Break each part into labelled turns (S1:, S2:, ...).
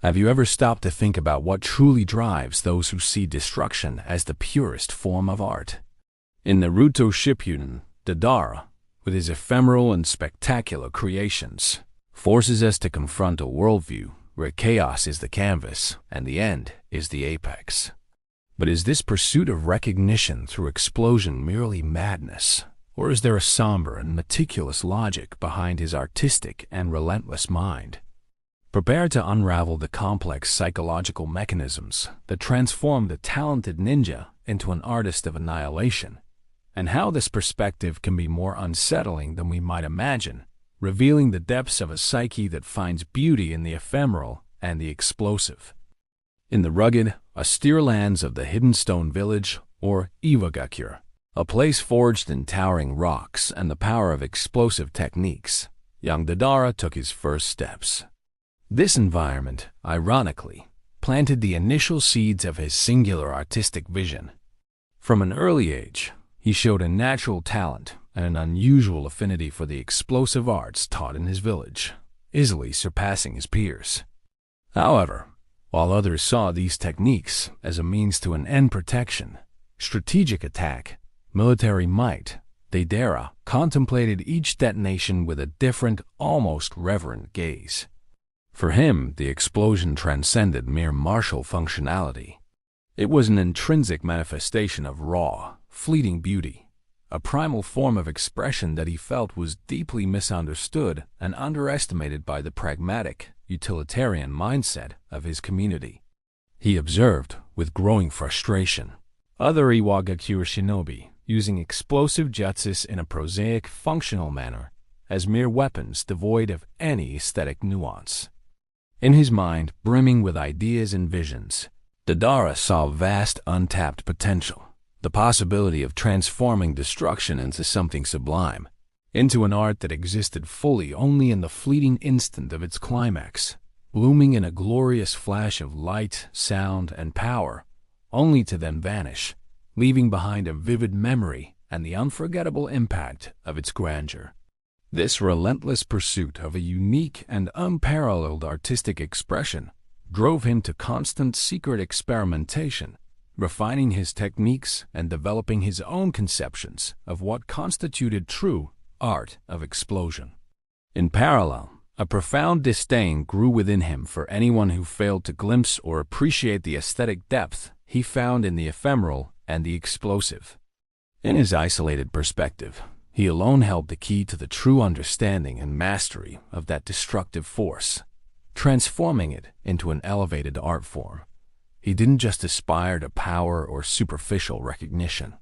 S1: Have you ever stopped to think about what truly drives those who see destruction as the purest form of art? In Naruto Shippuden, Deidara, with his ephemeral and spectacular creations, forces us to confront a worldview where chaos is the canvas and the end is the apex. But is this pursuit of recognition through explosion merely madness, or is there a somber and meticulous logic behind his artistic and relentless mind? Prepare to unravel the complex psychological mechanisms that transform the talented ninja into an artist of annihilation, and how this perspective can be more unsettling than we might imagine, revealing the depths of a psyche that finds beauty in the ephemeral and the explosive. In the rugged, austere lands of the Hidden Stone Village, or Iwagakure, a place forged in towering rocks and the power of explosive techniques, young Deidara took his first steps. This environment, ironically, planted the initial seeds of his singular artistic vision. From an early age, he showed a natural talent and an unusual affinity for the explosive arts taught in his village, easily surpassing his peers. However, while others saw these techniques as a means to an end protection, strategic attack, military might, Deidara contemplated each detonation with a different, almost reverent gaze. For him, the explosion transcended mere martial functionality. It was an intrinsic manifestation of raw, fleeting beauty, a primal form of expression that he felt was deeply misunderstood and underestimated by the pragmatic, utilitarian mindset of his community. He observed, with growing frustration, other Iwagakure shinobi using explosive jutsus in a prosaic, functional manner as mere weapons devoid of any aesthetic nuance. In his mind, brimming with ideas and visions, Deidara saw vast untapped potential, the possibility of transforming destruction into something sublime, into an art that existed fully only in the fleeting instant of its climax, blooming in a glorious flash of light, sound, and power, only to then vanish, leaving behind a vivid memory and the unforgettable impact of its grandeur. This relentless pursuit of a unique and unparalleled artistic expression drove him to constant secret experimentation, refining his techniques and developing his own conceptions of what constituted true art of explosion. In parallel, a profound disdain grew within him for anyone who failed to glimpse or appreciate the aesthetic depth he found in the ephemeral and the explosive. In his isolated perspective, he alone held the key to the true understanding and mastery of that destructive force, transforming it into an elevated art form. He didn't just aspire to power or superficial recognition.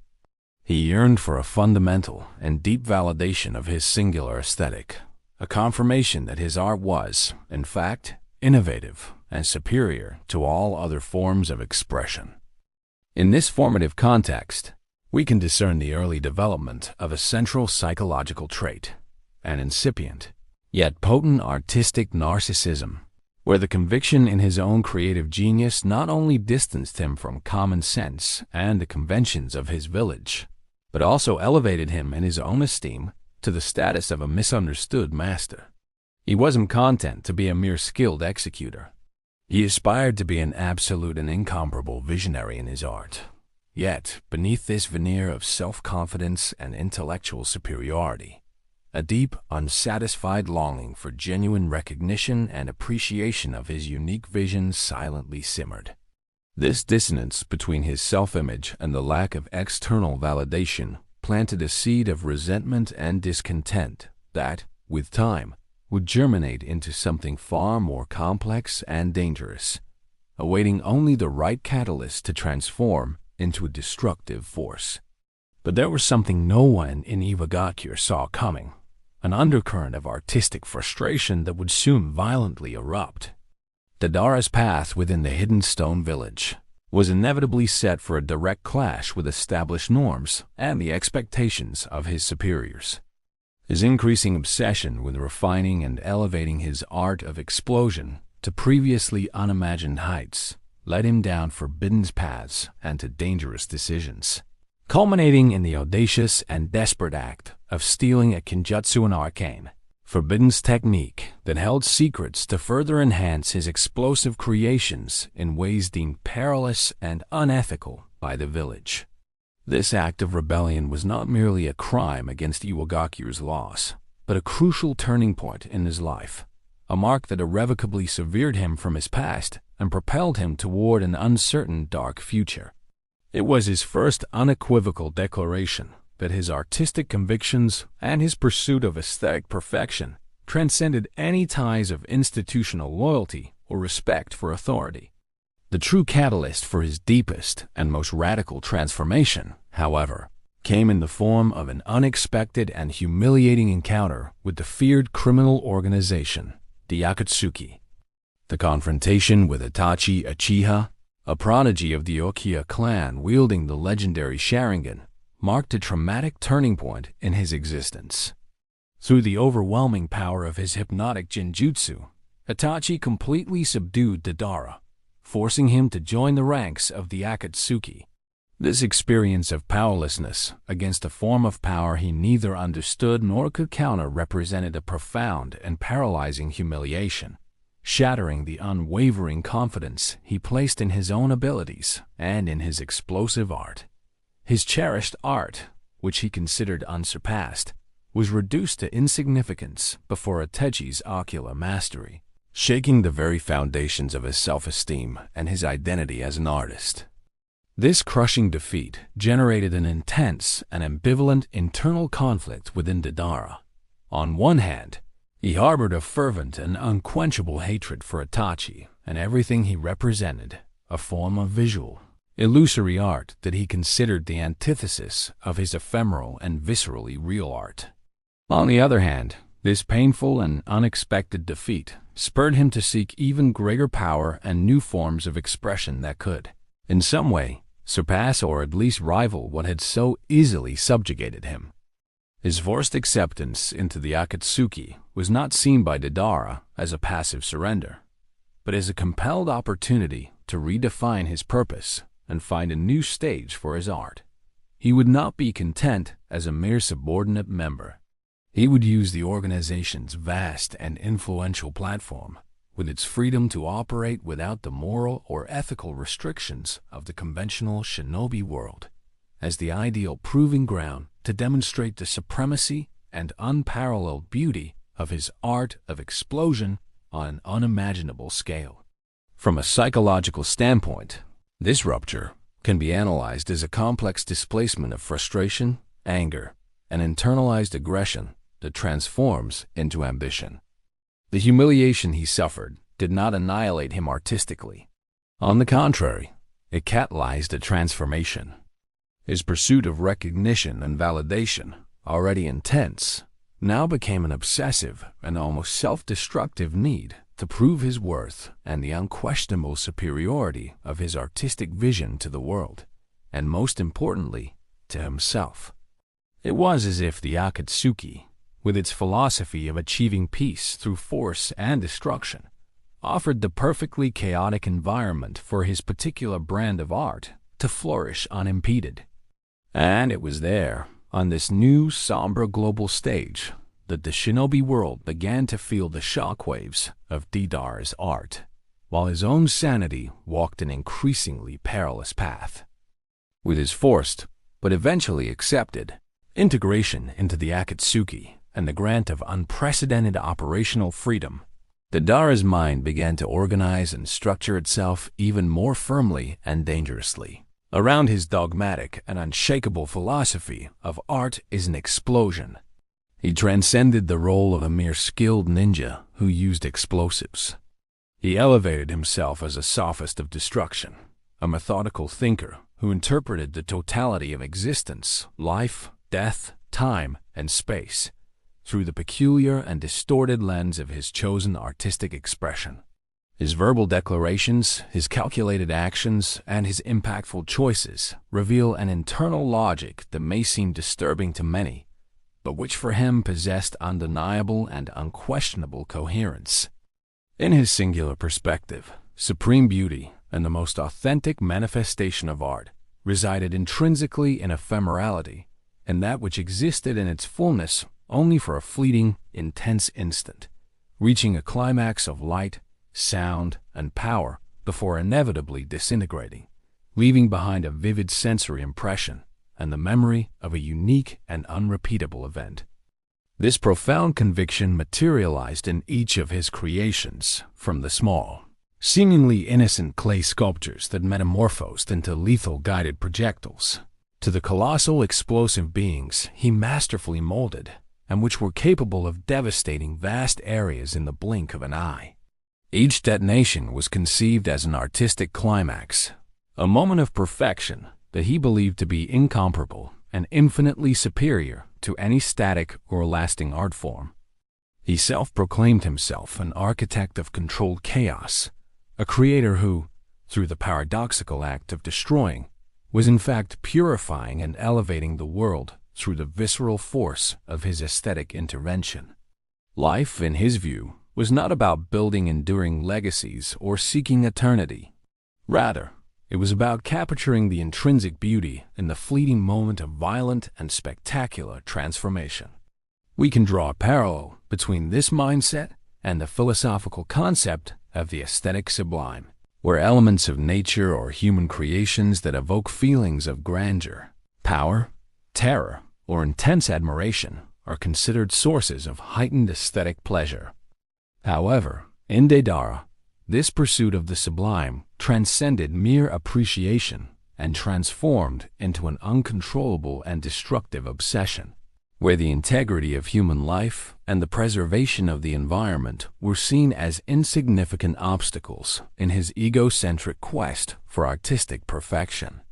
S1: He yearned for a fundamental and deep validation of his singular aesthetic, a confirmation that his art was, in fact, innovative and superior to all other forms of expression. In this formative context, we can discern the early development of a central psychological trait, an incipient, yet potent artistic narcissism, where the conviction in his own creative genius not only distanced him from common sense and the conventions of his village, but also elevated him in his own esteem to the status of a misunderstood master. He wasn't content to be a mere skilled executor. He aspired to be an absolute and incomparable visionary in his art. Yet, beneath this veneer of self-confidence and intellectual superiority, a deep, unsatisfied longing for genuine recognition and appreciation of his unique vision silently simmered. This dissonance between his self-image and the lack of external validation planted a seed of resentment and discontent that, with time, would germinate into something far more complex and dangerous, awaiting only the right catalyst to transform into a destructive force. But there was something no one in Iwagakure saw coming, an undercurrent of artistic frustration that would soon violently erupt. Deidara's path within the Hidden Stone Village was inevitably set for a direct clash with established norms and the expectations of his superiors. His increasing obsession with refining and elevating his art of explosion to previously unimagined heights led him down forbidden paths and to dangerous decisions, culminating in the audacious and desperate act of stealing a Kenjutsu and arcane, forbidden technique that held secrets to further enhance his explosive creations in ways deemed perilous and unethical by the village. This act of rebellion was not merely a crime against Iwagaku's laws, but a crucial turning point in his life, a mark that irrevocably severed him from his past and propelled him toward an uncertain dark future. It was his first unequivocal declaration that his artistic convictions and his pursuit of aesthetic perfection transcended any ties of institutional loyalty or respect for authority. The true catalyst for his deepest and most radical transformation, however, came in the form of an unexpected and humiliating encounter with the feared criminal organization, the Akatsuki. The confrontation with Itachi Uchiha, a prodigy of the Uchiha clan wielding the legendary Sharingan, marked a traumatic turning point in his existence. Through the overwhelming power of his hypnotic genjutsu, Itachi completely subdued Deidara, forcing him to join the ranks of the Akatsuki. This experience of powerlessness against a form of power he neither understood nor could counter represented a profound and paralyzing humiliation, shattering the unwavering confidence he placed in his own abilities and in his explosive art. His cherished art, which he considered unsurpassed, was reduced to insignificance before Itachi's ocular mastery, shaking the very foundations of his self-esteem and his identity as an artist. This crushing defeat generated an intense and ambivalent internal conflict within Deidara. On one hand, he harbored a fervent and unquenchable hatred for Itachi and everything he represented, a form of visual, illusory art that he considered the antithesis of his ephemeral and viscerally real art. On the other hand, this painful and unexpected defeat spurred him to seek even greater power and new forms of expression that could, in some way, surpass or at least rival what had so easily subjugated him. His forced acceptance into the Akatsuki was not seen by Deidara as a passive surrender, but as a compelled opportunity to redefine his purpose and find a new stage for his art. He would not be content as a mere subordinate member. He would use the organization's vast and influential platform, with its freedom to operate without the moral or ethical restrictions of the conventional shinobi world, as the ideal proving ground to demonstrate the supremacy and unparalleled beauty of his art of explosion on an unimaginable scale. From a psychological standpoint, this rupture can be analyzed as a complex displacement of frustration, anger, and internalized aggression that transforms into ambition. The humiliation he suffered did not annihilate him artistically. On the contrary, it catalyzed a transformation. His pursuit of recognition and validation, already intense, now became an obsessive and almost self-destructive need to prove his worth and the unquestionable superiority of his artistic vision to the world, and most importantly, to himself. It was as if the Akatsuki, with its philosophy of achieving peace through force and destruction, offered the perfectly chaotic environment for his particular brand of art to flourish unimpeded. And it was there, on this new somber global stage, that the shinobi world began to feel the shockwaves of Deidara's art, while his own sanity walked an increasingly perilous path. With his forced, but eventually accepted, integration into the Akatsuki and the grant of unprecedented operational freedom, Deidara's mind began to organize and structure itself even more firmly and dangerously around his dogmatic and unshakable philosophy of art is an explosion. He transcended the role of a mere skilled ninja who used explosives. He elevated himself as a sophist of destruction, a methodical thinker who interpreted the totality of existence, life, death, time, and space through the peculiar and distorted lens of his chosen artistic expression. His verbal declarations, his calculated actions, and his impactful choices reveal an internal logic that may seem disturbing to many, but which for him possessed undeniable and unquestionable coherence. In his singular perspective, supreme beauty and the most authentic manifestation of art resided intrinsically in ephemerality, and that which existed in its fullness only for a fleeting, intense instant, reaching a climax of light, sound, and power before inevitably disintegrating, leaving behind a vivid sensory impression and the memory of a unique and unrepeatable event. This profound conviction materialized in each of his creations, from the small, seemingly innocent clay sculptures that metamorphosed into lethal guided projectiles, to the colossal explosive beings he masterfully molded and which were capable of devastating vast areas in the blink of an eye. Each detonation was conceived as an artistic climax, a moment of perfection that he believed to be incomparable and infinitely superior to any static or lasting art form. He self-proclaimed himself an architect of controlled chaos, a creator who, through the paradoxical act of destroying, was in fact purifying and elevating the world through the visceral force of his aesthetic intervention. Life, in his view, was not about building enduring legacies or seeking eternity. Rather, it was about capturing the intrinsic beauty in the fleeting moment of violent and spectacular transformation. We can draw a parallel between this mindset and the philosophical concept of the aesthetic sublime, where elements of nature or human creations that evoke feelings of grandeur, power, terror, or intense admiration are considered sources of heightened aesthetic pleasure. However, in Deidara, this pursuit of the sublime transcended mere appreciation and transformed into an uncontrollable and destructive obsession, where the integrity of human life and the preservation of the environment were seen as insignificant obstacles in his egocentric quest for artistic perfection.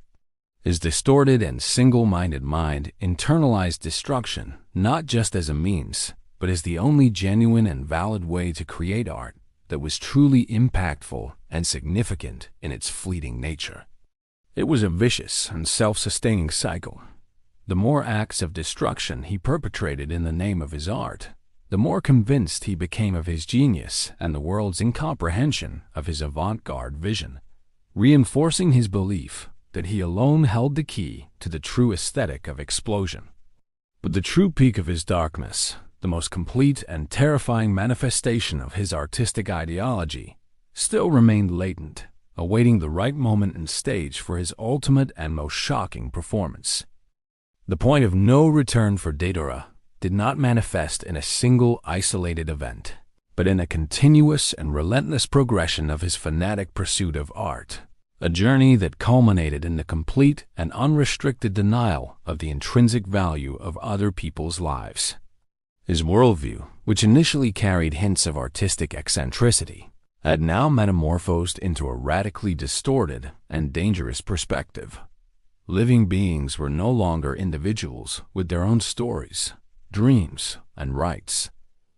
S1: His distorted and single-minded mind internalized destruction not just as a means, but as the only genuine and valid way to create art that was truly impactful and significant in its fleeting nature. It was a vicious and self-sustaining cycle. The more acts of destruction he perpetrated in the name of his art, the more convinced he became of his genius and the world's incomprehension of his avant-garde vision, reinforcing his belief that he alone held the key to the true aesthetic of explosion. But the true peak of his darkness, the most complete and terrifying manifestation of his artistic ideology, still remained latent, awaiting the right moment and stage for his ultimate and most shocking performance. The point of no return for Deidara did not manifest in a single isolated event, but in a continuous and relentless progression of his fanatic pursuit of art, a journey that culminated in the complete and unrestricted denial of the intrinsic value of other people's lives. His worldview, which initially carried hints of artistic eccentricity, had now metamorphosed into a radically distorted and dangerous perspective. Living beings were no longer individuals with their own stories, dreams, and rights,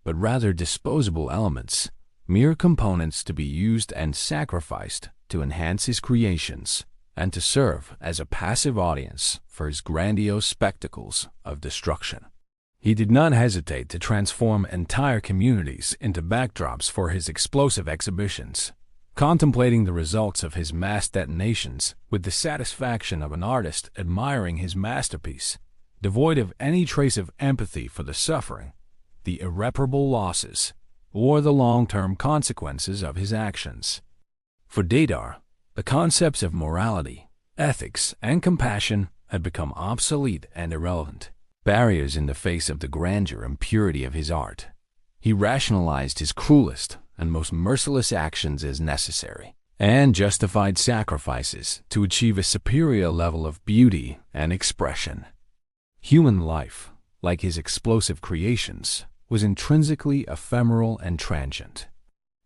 S1: but rather disposable elements, mere components to be used and sacrificed to enhance his creations and to serve as a passive audience for his grandiose spectacles of destruction. He did not hesitate to transform entire communities into backdrops for his explosive exhibitions, contemplating the results of his mass detonations with the satisfaction of an artist admiring his masterpiece, devoid of any trace of empathy for the suffering, the irreparable losses, or the long-term consequences of his actions. For Deidara, the concepts of morality, ethics, and compassion had become obsolete and irrelevant, barriers in the face of the grandeur and purity of his art. He rationalized his cruelest and most merciless actions as necessary, and justified sacrifices to achieve a superior level of beauty and expression. Human life, like his explosive creations, was intrinsically ephemeral and transient.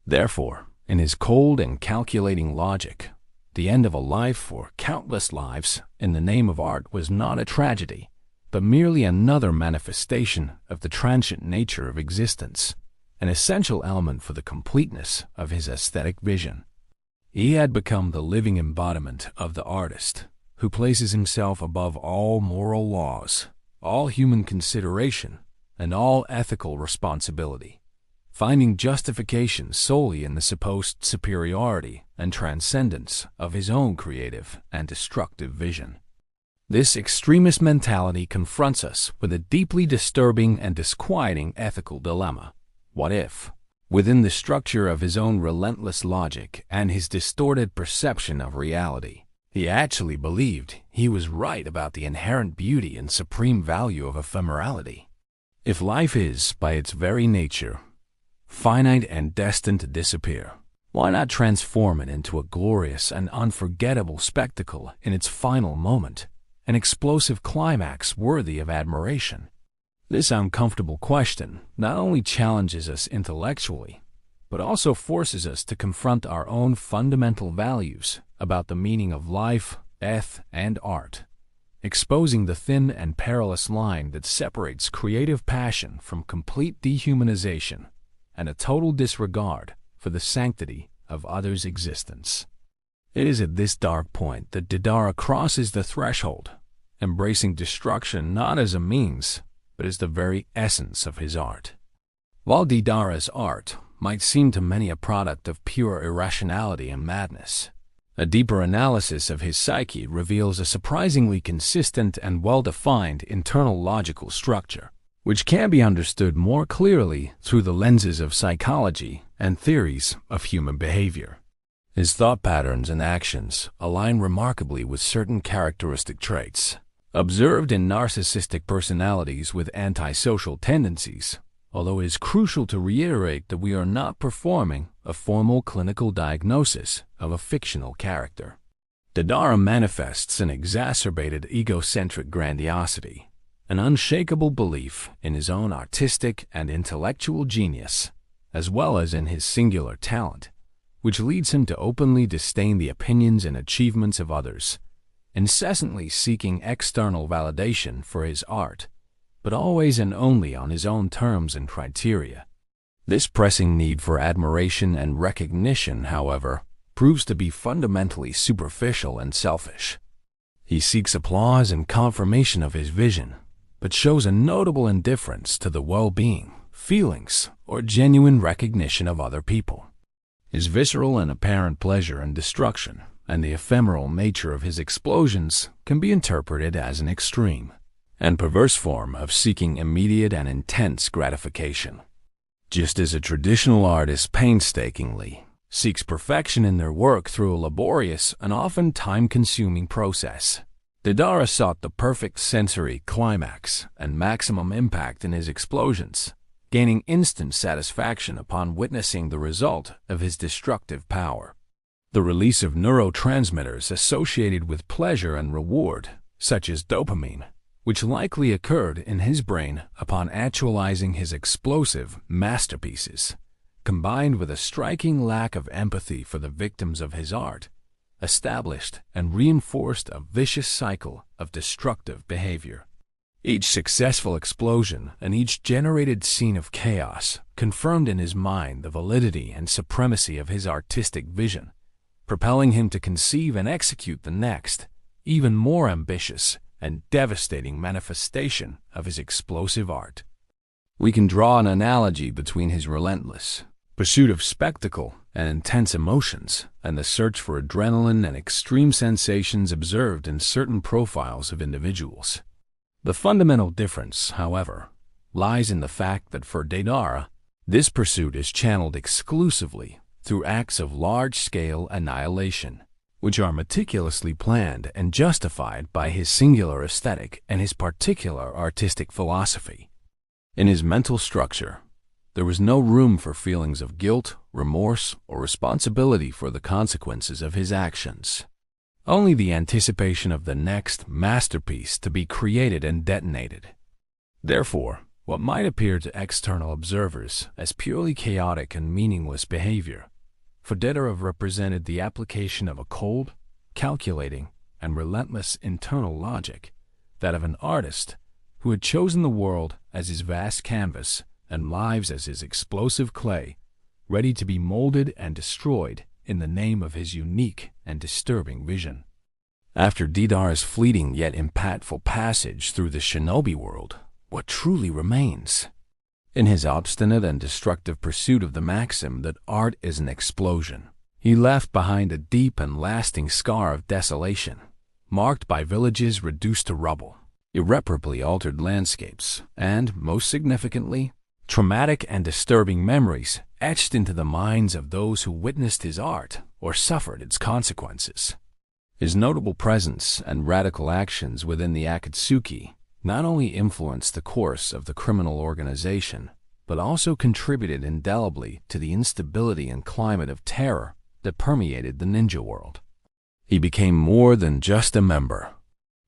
S1: Therefore, in his cold and calculating logic, the end of a life or countless lives in the name of art was not a tragedy, but merely another manifestation of the transient nature of existence, an essential element for the completeness of his aesthetic vision. He had become the living embodiment of the artist, who places himself above all moral laws, all human consideration, and all ethical responsibility, finding justification solely in the supposed superiority and transcendence of his own creative and destructive vision. This extremist mentality confronts us with a deeply disturbing and disquieting ethical dilemma. What if, within the structure of his own relentless logic and his distorted perception of reality, he actually believed he was right about the inherent beauty and supreme value of ephemerality? If life is, by its very nature, finite and destined to disappear, why not transform it into a glorious and unforgettable spectacle in its final moment, an explosive climax worthy of admiration? This uncomfortable question not only challenges us intellectually, but also forces us to confront our own fundamental values about the meaning of life, death, and art, exposing the thin and perilous line that separates creative passion from complete dehumanization and a total disregard for the sanctity of others' existence. It is at this dark point that Deidara crosses the threshold, embracing destruction not as a means, but as the very essence of his art. While Deidara's art might seem to many a product of pure irrationality and madness, a deeper analysis of his psyche reveals a surprisingly consistent and well-defined internal logical structure, which can be understood more clearly through the lenses of psychology and theories of human behavior. His thought patterns and actions align remarkably with certain characteristic traits observed in narcissistic personalities with antisocial tendencies, although it is crucial to reiterate that we are not performing a formal clinical diagnosis of a fictional character. Deidara manifests an exacerbated egocentric grandiosity, an unshakable belief in his own artistic and intellectual genius, as well as in his singular talent, which leads him to openly disdain the opinions and achievements of others, incessantly seeking external validation for his art, but always and only on his own terms and criteria. This pressing need for admiration and recognition, however, proves to be fundamentally superficial and selfish. He seeks applause and confirmation of his vision, but shows a notable indifference to the well-being, feelings, or genuine recognition of other people. His visceral and apparent pleasure in destruction and the ephemeral nature of his explosions can be interpreted as an extreme and perverse form of seeking immediate and intense gratification. Just as a traditional artist painstakingly seeks perfection in their work through a laborious and often time-consuming process, Deidara sought the perfect sensory climax and maximum impact in his explosions, gaining instant satisfaction upon witnessing the result of his destructive power. The release of neurotransmitters associated with pleasure and reward, such as dopamine, which likely occurred in his brain upon actualizing his explosive masterpieces, combined with a striking lack of empathy for the victims of his art, established and reinforced a vicious cycle of destructive behavior. Each successful explosion and each generated scene of chaos confirmed in his mind the validity and supremacy of his artistic vision, propelling him to conceive and execute the next, even more ambitious and devastating manifestation of his explosive art. We can draw an analogy between his relentless pursuit of spectacle and intense emotions and the search for adrenaline and extreme sensations observed in certain profiles of individuals. The fundamental difference, however, lies in the fact that for Deidara, this pursuit is channeled exclusively through acts of large-scale annihilation, which are meticulously planned and justified by his singular aesthetic and his particular artistic philosophy. In his mental structure, there was no room for feelings of guilt, remorse, or responsibility for the consequences of his actions. Only the anticipation of the next masterpiece to be created and detonated. Therefore, what might appear to external observers as purely chaotic and meaningless behavior, for Deidara represented the application of a cold, calculating, and relentless internal logic, that of an artist who had chosen the world as his vast canvas and lives as his explosive clay, ready to be molded and destroyed in the name of his unique and disturbing vision. After Deidara's fleeting yet impactful passage through the shinobi world, what truly remains? In his obstinate and destructive pursuit of the maxim that art is an explosion, he left behind a deep and lasting scar of desolation, marked by villages reduced to rubble, irreparably altered landscapes, and, most significantly, traumatic and disturbing memories etched into the minds of those who witnessed his art or suffered its consequences. His notable presence and radical actions within the Akatsuki not only influenced the course of the criminal organization, but also contributed indelibly to the instability and climate of terror that permeated the ninja world. He became more than just a member.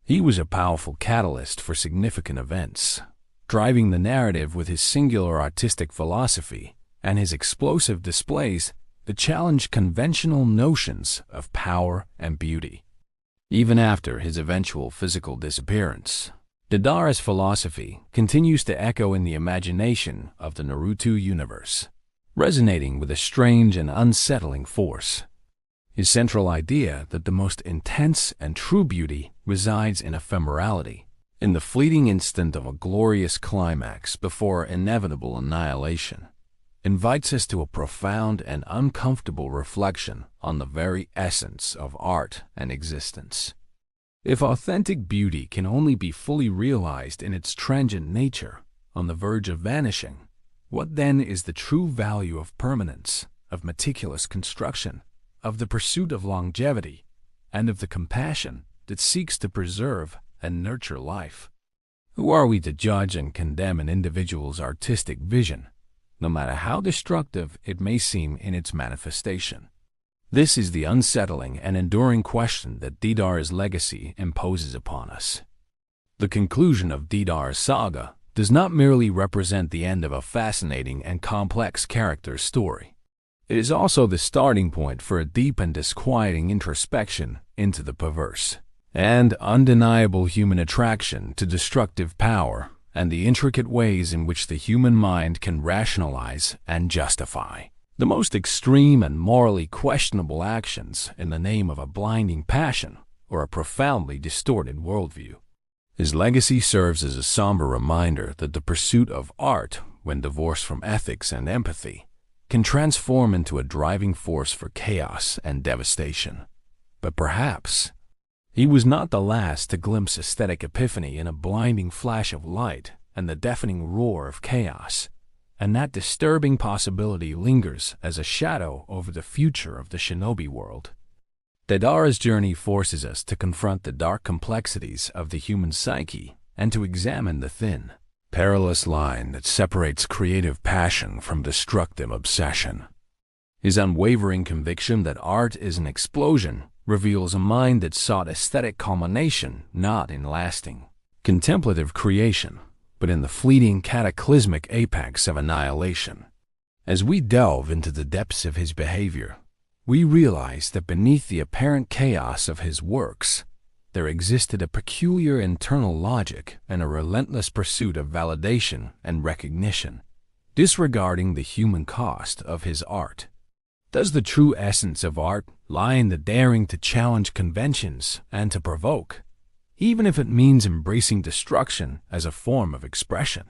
S1: He was a powerful catalyst for significant events, driving the narrative with his singular artistic philosophy and his explosive displays that challenged conventional notions of power and beauty. Even after his eventual physical disappearance, Deidara's philosophy continues to echo in the imagination of the Naruto universe, resonating with a strange and unsettling force. His central idea that the most intense and true beauty resides in ephemerality, in the fleeting instant of a glorious climax before inevitable annihilation, invites us to a profound and uncomfortable reflection on the very essence of art and existence. If authentic beauty can only be fully realized in its transient nature, on the verge of vanishing, what then is the true value of permanence, of meticulous construction, of the pursuit of longevity, and of the compassion that seeks to preserve and nurture life? Who are we to judge and condemn an individual's artistic vision, no matter how destructive it may seem in its manifestation? This is the unsettling and enduring question that Deidara's legacy imposes upon us. The conclusion of Deidara's saga does not merely represent the end of a fascinating and complex character's story. It is also the starting point for a deep and disquieting introspection into the perverse and undeniable human attraction to destructive power and the intricate ways in which the human mind can rationalize and justify the most extreme and morally questionable actions in the name of a blinding passion or a profoundly distorted worldview. His legacy serves as a somber reminder that the pursuit of art, when divorced from ethics and empathy, can transform into a driving force for chaos and devastation. But perhaps he was not the last to glimpse aesthetic epiphany in a blinding flash of light and the deafening roar of chaos, and that disturbing possibility lingers as a shadow over the future of the shinobi world. Deidara's journey forces us to confront the dark complexities of the human psyche and to examine the thin, perilous line that separates creative passion from destructive obsession. His unwavering conviction that art is an explosion reveals a mind that sought aesthetic culmination not in lasting, contemplative creation, but in the fleeting cataclysmic apex of annihilation. As we delve into the depths of his behavior, we realize that beneath the apparent chaos of his works, there existed a peculiar internal logic and a relentless pursuit of validation and recognition, disregarding the human cost of his art. Does the true essence of art lie in the daring to challenge conventions and to provoke, even if it means embracing destruction as a form of expression?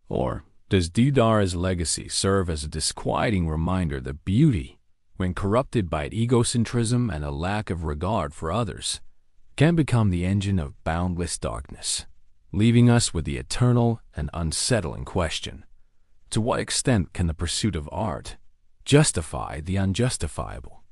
S1: Or does Deidara's legacy serve as a disquieting reminder that beauty, when corrupted by egocentrism and a lack of regard for others, can become the engine of boundless darkness, leaving us with the eternal and unsettling question: to what extent can the pursuit of art justify the unjustifiable?